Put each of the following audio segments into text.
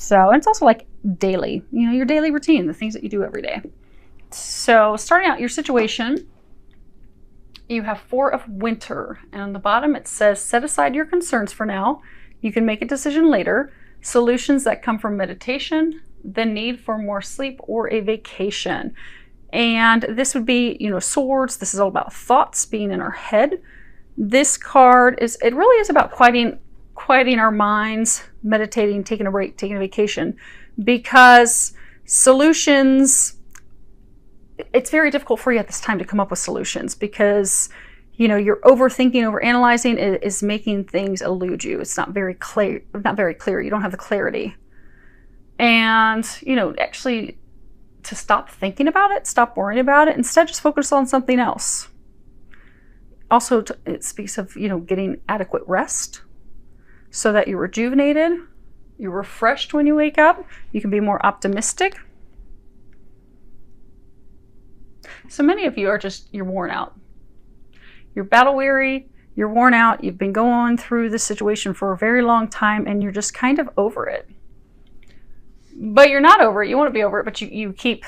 So, and it's also like daily, you know, your daily routine, the things that you do every day. So starting out your situation, you have 4 of winter, and on the bottom it says, set aside your concerns for now. You can make a decision later. Solutions that come from meditation, the need for more sleep, or a vacation. And this would be, you know, swords. This is all about thoughts being in our head. This card it really is about quieting our minds, meditating, taking a break, taking a vacation, because solutions, it's very difficult for you at this time to come up with solutions because, you know, you're overthinking, overanalyzing is making things elude you. It's not very clear. You don't have the clarity. And, you know, actually to stop thinking about it, stop worrying about it, instead just focus on something else. Also, it speaks of, you know, getting adequate rest so that you're rejuvenated, you're refreshed when you wake up, you can be more optimistic. So many of you are you're worn out. You're battle weary, you're worn out, you've been going through this situation for a very long time and you're just kind of over it. But you're not over it, you want to be over it, but you keep.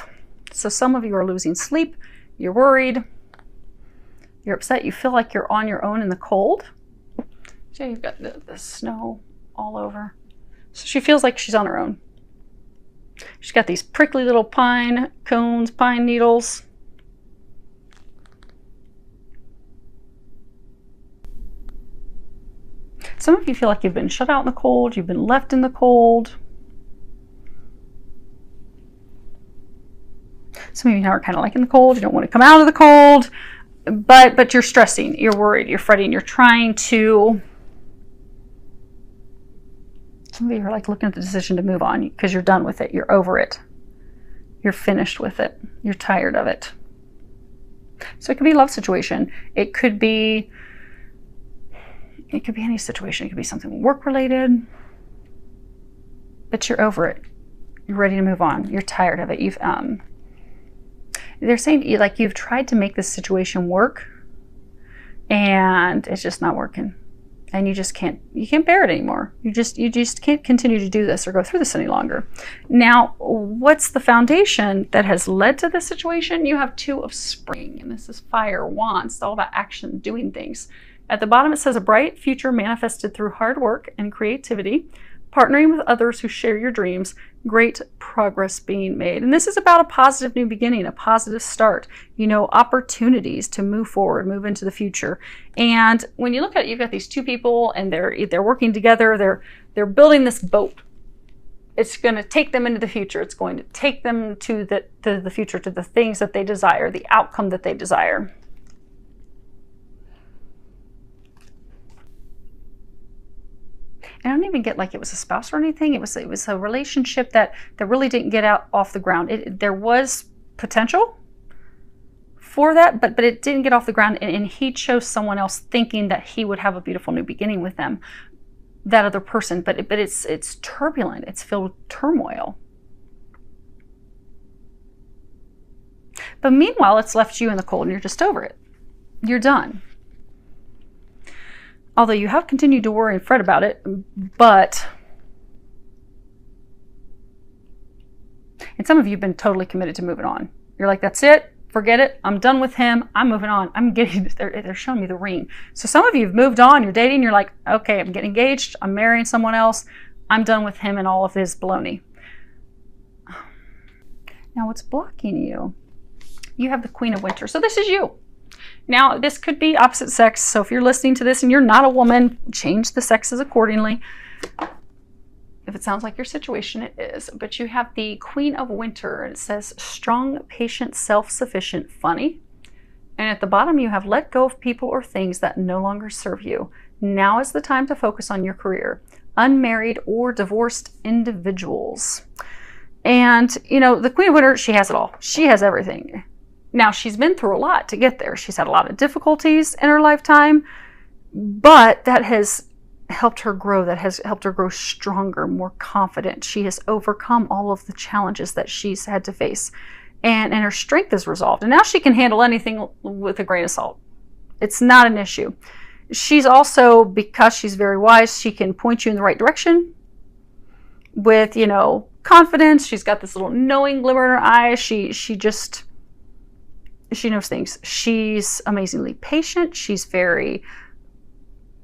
So some of you are losing sleep, you're worried, you're upset, you feel like you're on your own in the cold. So you've got the snow all over. So she feels like she's on her own. She's got these prickly little pine cones, pine needles. Some of you feel like you've been shut out in the cold, you've been left in the cold. Some of you now are kind of like in the cold, you don't want to come out of the cold, but you're stressing, you're worried, you're fretting, you're trying to. Some of you are like looking at the decision to move on because you're done with it, you're over it, you're finished with it, you're tired of it. So it could be a love situation, it could be any situation. It could be something work related, but you're over it. You're ready to move on. You're tired of it. They're saying like you've tried to make this situation work and it's just not working. And you can't bear it anymore. You just can't continue to do this or go through this any longer. Now, what's the foundation that has led to this situation? You have 2 of spring, and this is fire, wands. It's all about action, doing things. At the bottom, it says a bright future manifested through hard work and creativity, partnering with others who share your dreams, great progress being made. And this is about a positive new beginning, a positive start, you know, opportunities to move forward, move into the future. And when you look at it, you've got these 2 people and they're working together, they're building this boat. It's going to take them into the future. It's going to take them to the future, to the things that they desire, the outcome that they desire. I don't even get like it was a spouse or anything. It was a relationship that really didn't get off the ground. There was potential for that, but it didn't get off the ground. And he chose someone else, thinking that he would have a beautiful new beginning with them, that other person. But it's turbulent. It's filled with turmoil. But meanwhile, it's left you in the cold, and you're just over it. You're done. Although you have continued to worry and fret about it, and some of you have been totally committed to moving on. You're like, that's it, forget it, I'm done with him, I'm moving on. They're showing me the ring. So some of you have moved on, you're dating, you're like, okay, I'm getting engaged, I'm marrying someone else, I'm done with him and all of his baloney. Now what's blocking you? You have the Queen of Winter. So this is you. Now, this could be opposite sex, so if you're listening to this and you're not a woman, change the sexes accordingly. If it sounds like your situation, it is. But you have the Queen of Winter, and it says strong, patient, self-sufficient, funny. And at the bottom, you have let go of people or things that no longer serve you. Now is the time to focus on your career. Unmarried or divorced individuals. And, you know, the Queen of Winter, she has it all. She has everything. Now, she's been through a lot to get there. She's had a lot of difficulties in her lifetime, but that has helped her grow. That has helped her grow stronger, more confident. She has overcome all of the challenges that she's had to face, and her strength is resolved. And now she can handle anything with a grain of salt. It's not an issue. She's also, because she's very wise, she can point you in the right direction, with, you know, confidence. She's got this little knowing glimmer in her eyes. She knows things. She's amazingly patient. She's very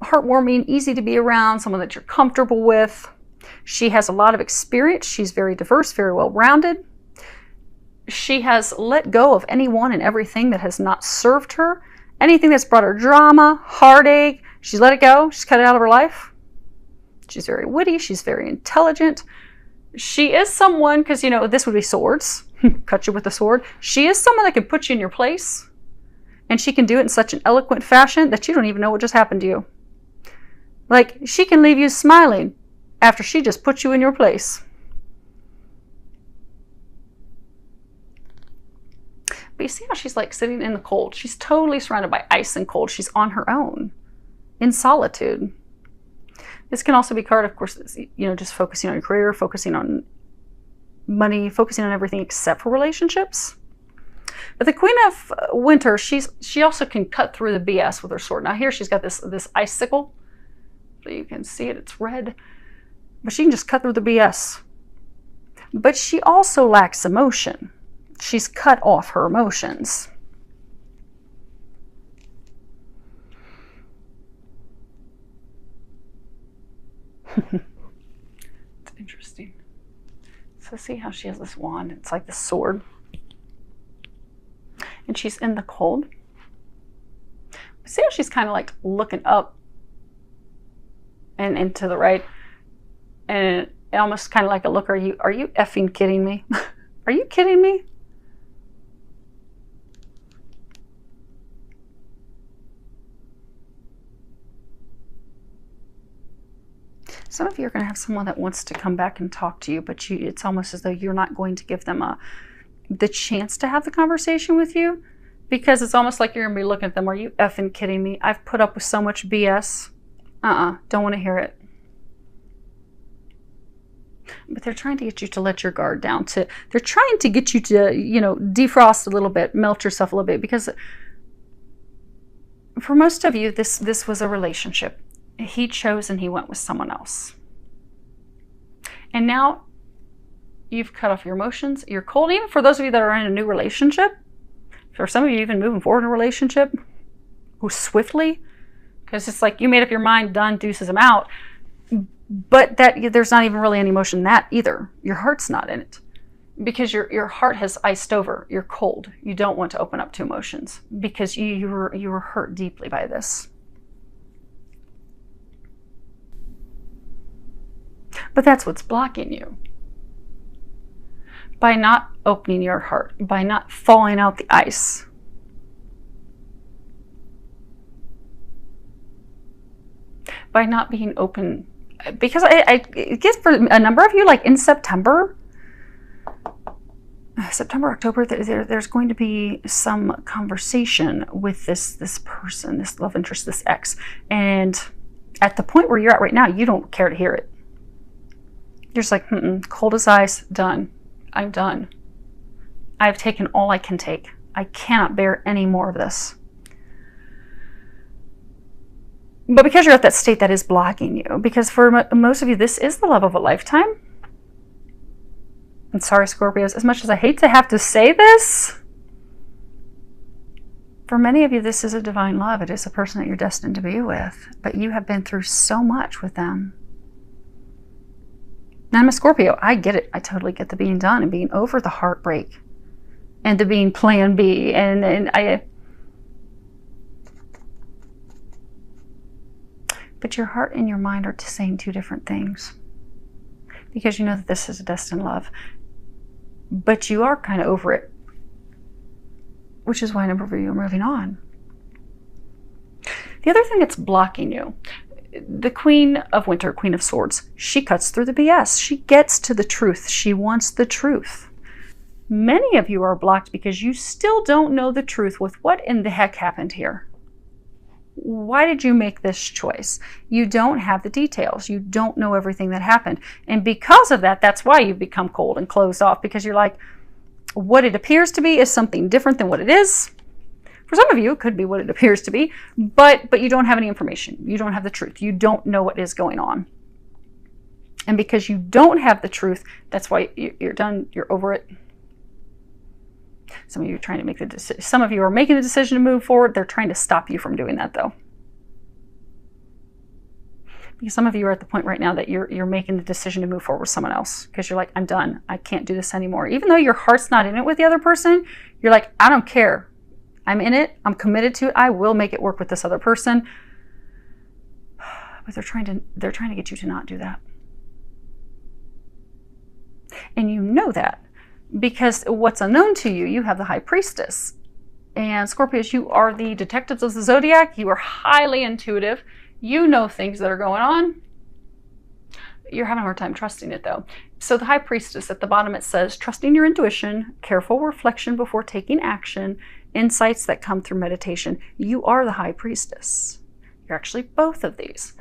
heartwarming, easy to be around, someone that you're comfortable with. She has a lot of experience. She's very diverse, very well-rounded. She has let go of anyone and everything that has not served her. Anything that's brought her drama, heartache, she's let it go. She's cut it out of her life. She's very witty. She's very intelligent. She is someone, because, you know, this would be swords. Cut you with a sword. She is someone that can put you in your place. And she can do it in such an eloquent fashion that you don't even know what just happened to you. Like, she can leave you smiling after she just put you in your place. But you see how she's like sitting in the cold. She's totally surrounded by ice and cold. She's on her own, in solitude. This can also be card, of course, you know, just focusing on your career, focusing on money, focusing on everything except for relationships. But the Queen of Winter, she also can cut through the BS with her sword. Now here she's got this icicle. So you can see it, it's red. But she can just cut through the BS. But she also lacks emotion. She's cut off her emotions. It's interesting. So see how she has this wand. It's like this sword. And she's in the cold. See how she's kind of like looking up and to the right. And almost kind of like a look, are you effing kidding me? Are you kidding me? Some of you are going to have someone that wants to come back and talk to you, but it's almost as though you're not going to give them the chance to have the conversation with you, because it's almost like you're going to be looking at them. Are you effing kidding me? I've put up with so much BS. Don't want to hear it. But they're trying to get you to let your guard down. They're trying to get you to, you know, defrost a little bit, melt yourself a little bit, because for most of you, this was a relationship. He chose and he went with someone else. And now you've cut off your emotions. You're cold. Even for those of you that are in a new relationship, for some of you even moving forward in a relationship, go swiftly, because it's like you made up your mind, done, deuces, I'm out. But that there's not even really any emotion in that either. Your heart's not in it, because your heart has iced over. You're cold. You don't want to open up to emotions because you were hurt deeply by this. But that's what's blocking you. By not opening your heart, by not thawing out the ice. By not being open. Because I guess for a number of you, like in September, October, there's going to be some conversation with this person, this love interest, this ex. And at the point where you're at right now, you don't care to hear it. You're just like, cold as ice, done. I'm done. I've taken all I can take. I cannot bear any more of this. But because you're at that state, that is blocking you. Because for most of you, this is the love of a lifetime. I'm sorry, Scorpios, as much as I hate to have to say this, for many of you, this is a divine love. It is a person that you're destined to be with. But you have been through so much with them. Now, I'm a Scorpio. I get it. I totally get the being done and being over the heartbreak and the being plan B. But your heart and your mind are saying two different things, because you know that this is a destined love. But you are kind of over it, which is why a number of you are moving on. The other thing that's blocking you, the Queen of Winter, Queen of Swords, she cuts through the BS. She gets to the truth. She wants the truth. Many of you are blocked because you still don't know the truth with what in the heck happened here. Why did you make this choice? You don't have the details. You don't know everything that happened. And because of that, that's why you've become cold and closed off, because you're like, what it appears to be is something different than what it is. For some of you, it could be what it appears to be, but you don't have any information. You don't have the truth. You don't know what is going on. And because you don't have the truth, that's why you're done, you're over it. Some of you are trying to make the decision. Some of you are making the decision to move forward. They're trying to stop you from doing that, though. Because some of you are at the point right now that you're making the decision to move forward with someone else. Because you're like, I'm done. I can't do this anymore. Even though your heart's not in it with the other person, you're like, I don't care. I'm in it. I'm committed to it. I will make it work with this other person. But they're trying to get you to not do that. And you know that. Because what's unknown to you, you have the High Priestess. And Scorpios, you are the detectives of the zodiac. You are highly intuitive. You know things that are going on. You're having a hard time trusting it, though. So the High Priestess, at the bottom it says, trusting your intuition, careful reflection before taking action, insights that come through meditation. You are the High Priestess. You're actually both of these.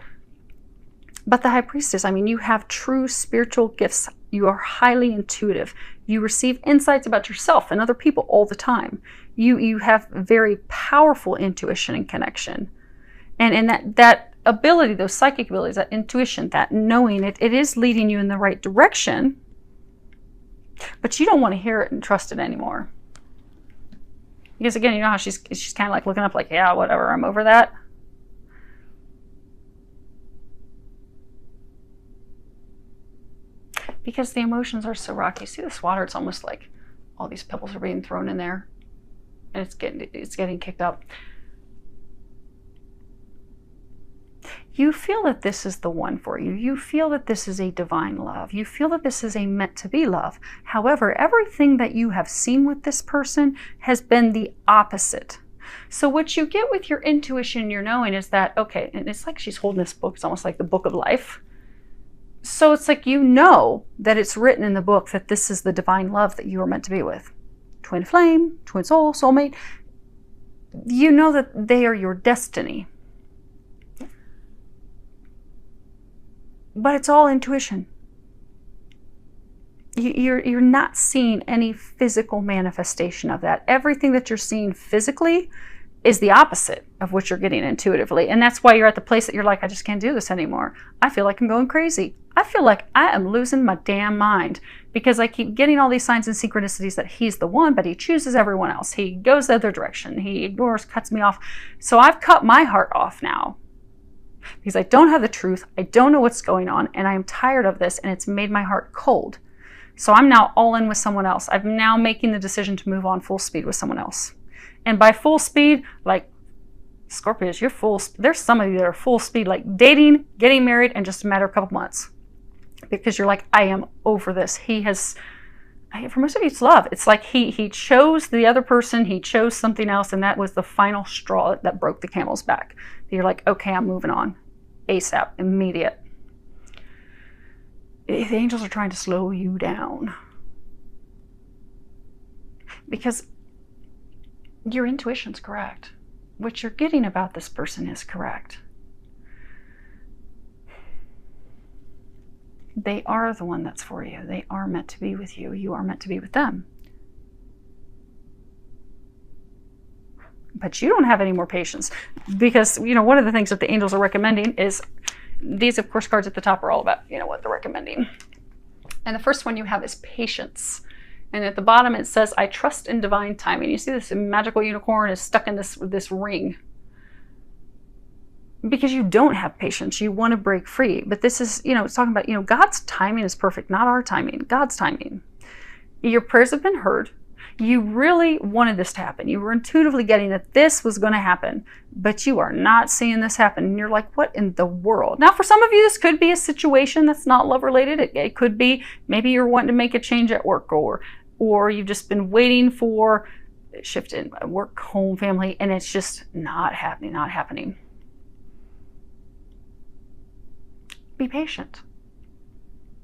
But the High Priestess, I mean, you have true spiritual gifts. You are highly intuitive. You receive insights about yourself and other people all the time. You have very powerful intuition and connection. And that ability, those psychic abilities, that intuition, that knowing, it is leading you in the right direction. But you don't want to hear it and trust it anymore. Because again, you know how she's kind of like looking up like, yeah, whatever, I'm over that. Because the emotions are so rocky. See this water? It's almost like all these pebbles are being thrown in there, and it's getting kicked up. You feel that this is the one for you. You feel that this is a divine love. You feel that this is a meant to be love. However, everything that you have seen with this person has been the opposite. So what you get with your intuition, your knowing, is that, okay, and it's like she's holding this book. It's almost like the book of life. So it's like you know that it's written in the book that this is the divine love that you are meant to be with. Twin flame, twin soul, soulmate. You know that they are your destiny. But it's all intuition. You're not seeing any physical manifestation of that. Everything that you're seeing physically is the opposite of what you're getting intuitively. And that's why you're at the place that you're like, I just can't do this anymore. I feel like I'm going crazy. I feel like I am losing my damn mind because I keep getting all these signs and synchronicities that he's the one, but he chooses everyone else. He goes the other direction. He ignores, cuts me off. So I've cut my heart off now because I don't have the truth. I don't know what's going on, and I am tired of this, and it's made my heart cold. So I'm now all in with someone else. I'm now making the decision to move on full speed with someone else. And by full speed, like Scorpios, you're full. There's some of you that are full speed, like dating, getting married in just a matter of a couple months. Because you're like, I am over this. He has, for most of you, it's love. It's like he chose the other person. He chose something else. And that was the final straw that broke the camel's back. You're like, okay, I'm moving on. ASAP, immediate. The angels are trying to slow you down. Because your intuition's correct. What you're getting about this person is correct. They are the one that's for you. They are meant to be with you. You are meant to be with them. But you don't have any more patience. Because, you know, one of the things that the angels are recommending is, these, of course, cards at the top are all about, you know, what they're recommending. And the first one you have is patience. And at the bottom it says, I trust in divine timing. You see this magical unicorn is stuck in this ring. Because you don't have patience. You want to break free. But this is, you know, it's talking about, you know, God's timing is perfect, not our timing. God's timing. Your prayers have been heard. You really wanted this to happen. You were intuitively getting that this was going to happen. But you are not seeing this happen. And you're like, what in the world? Now, for some of you, this could be a situation that's not love related. It could be maybe you're wanting to make a change at work, or you've just been waiting for a shift in work, home, family, and it's just not happening. Be patient.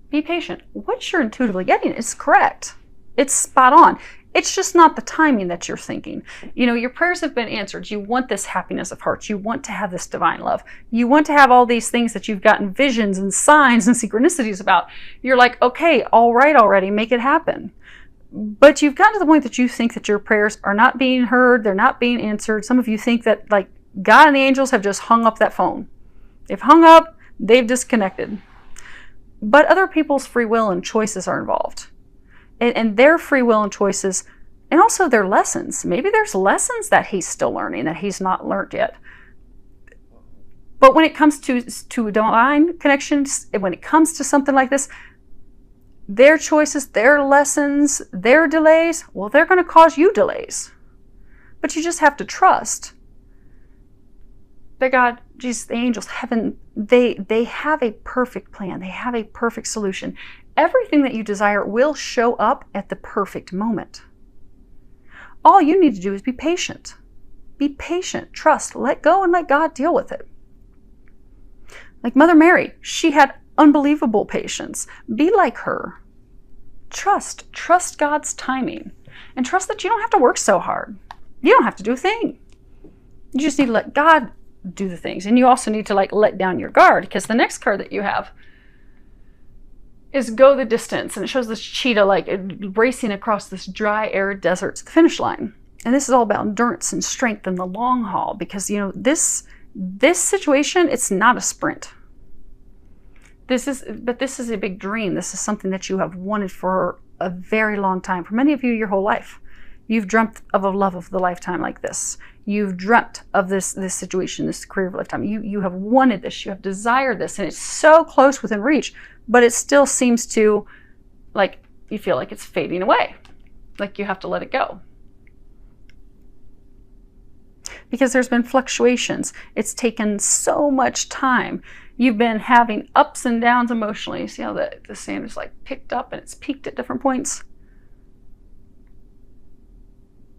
Be patient. What you're intuitively getting is correct. It's spot on. It's just not the timing that you're thinking. You know, your prayers have been answered. You want this happiness of heart. You want to have this divine love. You want to have all these things that you've gotten visions and signs and synchronicities about. You're like, okay, all right already, make it happen. But you've gotten to the point that you think that your prayers are not being heard. They're not being answered. Some of you think that, like, God and the angels have just hung up that phone. They've hung up. They've disconnected. But other people's free will and choices are involved. And their free will and choices, and also their lessons. Maybe there's lessons that he's still learning that he's not learned yet. But when it comes to divine connections, when it comes to something like this, their choices, their lessons, their delays, well, they're going to cause you delays. But you just have to trust that God, Jesus, the angels, heaven, they have a perfect plan. They have a perfect solution. Everything that you desire will show up at the perfect moment. All you need to do is be patient. Be patient, trust, let go, and let God deal with it. Like Mother Mary, she had unbelievable patience. Be like her. Trust God's timing. And trust that you don't have to work so hard. You don't have to do a thing. You just need to let God do the things. And you also need to let down your guard, because the next card that you have is go the distance, and it shows this cheetah racing across this dry, arid desert to the finish line. And this is all about endurance and strength in the long haul, because this situation, it's not a sprint. This is a big dream. This is something that you have wanted for a very long time. For many of you, your whole life, you've dreamt of a love of the lifetime like this. You've dreamt of this situation, this career of a lifetime. You have wanted this. You have desired this, and it's so close within reach. But it still seems to, you feel like it's fading away. Like you have to let it go. Because there's been fluctuations. It's taken so much time. You've been having ups and downs emotionally. You see how the sand is picked up and it's peaked at different points?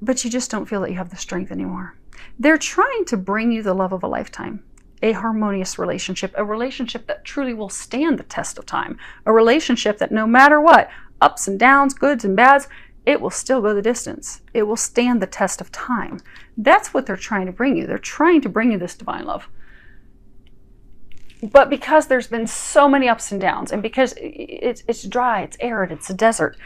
But you just don't feel that you have the strength anymore. They're trying to bring you the love of a lifetime. A harmonious relationship, a relationship that truly will stand the test of time, a relationship that no matter what, ups and downs, goods and bads, it will still go the distance. It will stand the test of time. That's what they're trying to bring you. They're trying to bring you this divine love. But because there's been so many ups and downs, and because it's dry, it's arid, it's a desert,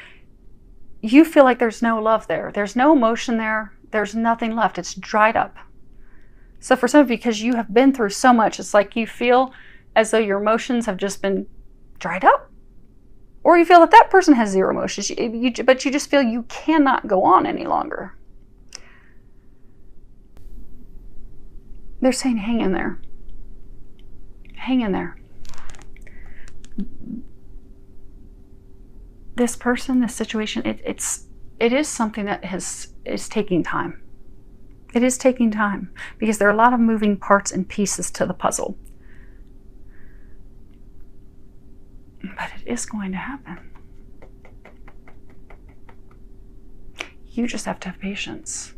you feel like there's no love there. There's no emotion there. There's nothing left. It's dried up. So for some of you, because you have been through so much, it's like you feel as though your emotions have just been dried up. Or you feel that that person has zero emotions, but you just feel you cannot go on any longer. They're saying, hang in there. Hang in there. This person, this situation, it is something that is taking time. It is taking time because there are a lot of moving parts and pieces to the puzzle. But it is going to happen. You just have to have patience.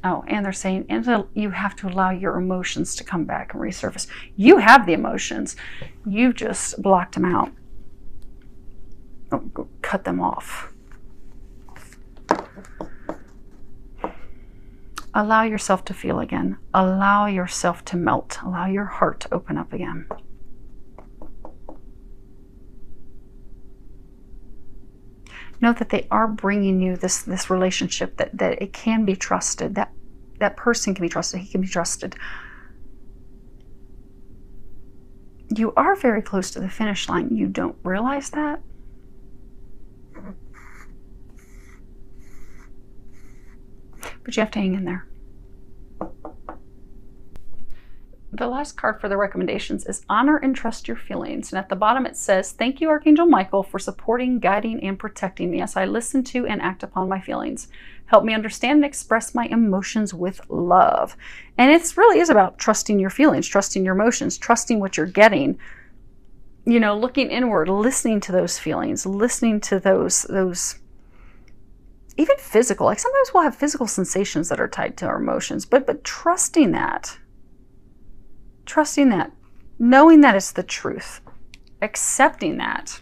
Oh, and they're saying, and you have to allow your emotions to come back and resurface. You have the emotions. You just blocked them out. Oh, cut them off. Allow yourself to feel again. Allow yourself to melt. Allow your heart to open up again. Know that they are bringing you this relationship, that it can be trusted, that person can be trusted, he can be trusted. You are very close to the finish line. You don't realize that. But you have to hang in there. The last card for the recommendations is honor and trust your feelings. And at the bottom it says, thank you, Archangel Michael, for supporting, guiding, and protecting me as I listen to and act upon my feelings. Help me understand and express my emotions with love. And it really is about trusting your feelings, trusting your emotions, trusting what you're getting. You know, looking inward, listening to those feelings, listening to those even physical. Like sometimes we'll have physical sensations that are tied to our emotions, but trusting that. Trusting that, knowing that it's the truth, accepting that.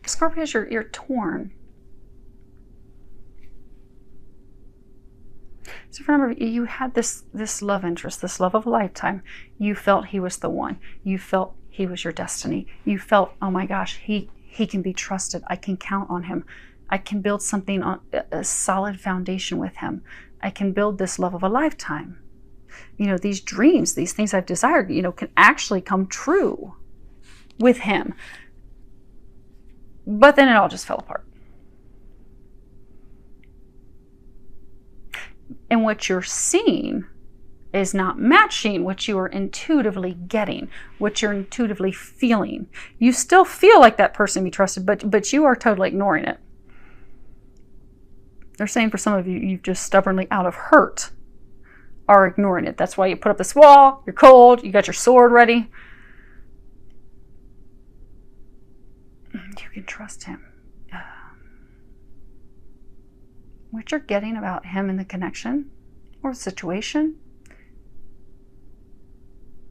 Scorpios, you're torn. So remember, you had this love interest, this love of a lifetime. You felt he was the one. You felt he was your destiny. You felt, oh my gosh, he can be trusted. I can count on him. I can build something on a solid foundation with him. I can build this love of a lifetime. you know, these dreams, these things I've desired, you know, can actually come true with him. But then it all just fell apart. And what you're seeing is not matching what you are intuitively getting, what you're intuitively feeling. You still feel like that person be trusted, but you are totally ignoring it. They're saying for some of you, you've just stubbornly, out of hurt, are ignoring it. That's why you put up this wall, you're cold, you got your sword ready. You can trust him. What you're getting about him in the connection or situation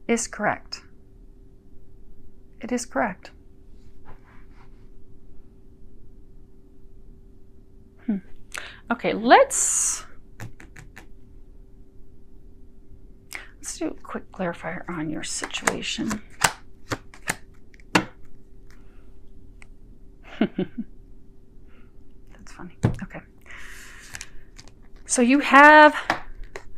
is correct. It is correct. Okay, let's do a quick clarifier on your situation. That's funny. Okay. So you have,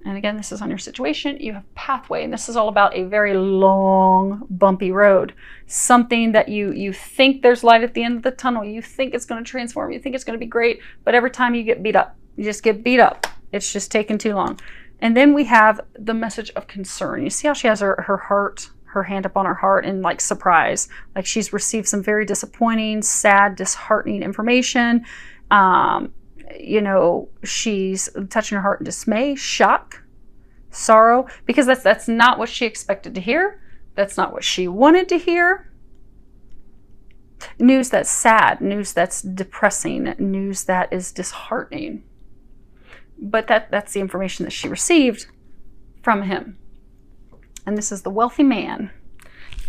and again, this is on your situation, you have pathway, and this is all about a very long, bumpy road. Something that you think there's light at the end of the tunnel. You think it's going to transform. You think it's going to be great. But every time you get beat up, you just get beat up. It's just taking too long. And then we have the message of concern. You see how she has her heart, her hand up on her heart, and like surprise. Like she's received some very disappointing, sad, disheartening information. You know, she's touching her heart in dismay, shock, sorrow, because that's not what she expected to hear. That's not what she wanted to hear. News that's sad, news that's depressing, news that is disheartening. But that's the information that she received from him. And this is the wealthy man.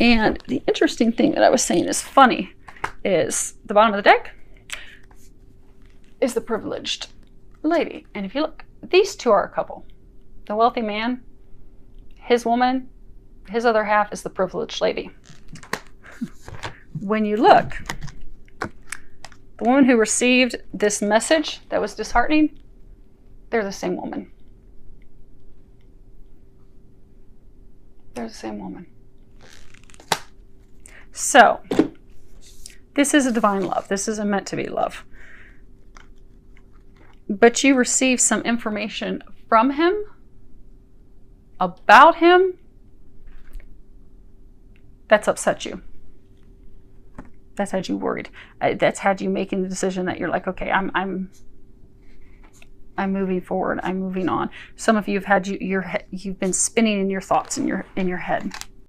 And the interesting thing that I was saying is funny is the bottom of the deck is the privileged lady. And if you look, these two are a couple. The wealthy man, his woman, his other half is the privileged lady. When you look, the woman who received this message that was disheartening, they're the same woman. They're the same woman. So, this is a divine love. This is a meant to be love. But you receive some information from him, about him, that's upset you. That's had you worried. That's had you making the decision that you're like, okay, I'm moving forward. I'm moving on. Some of you have had you've been spinning in your thoughts in your head.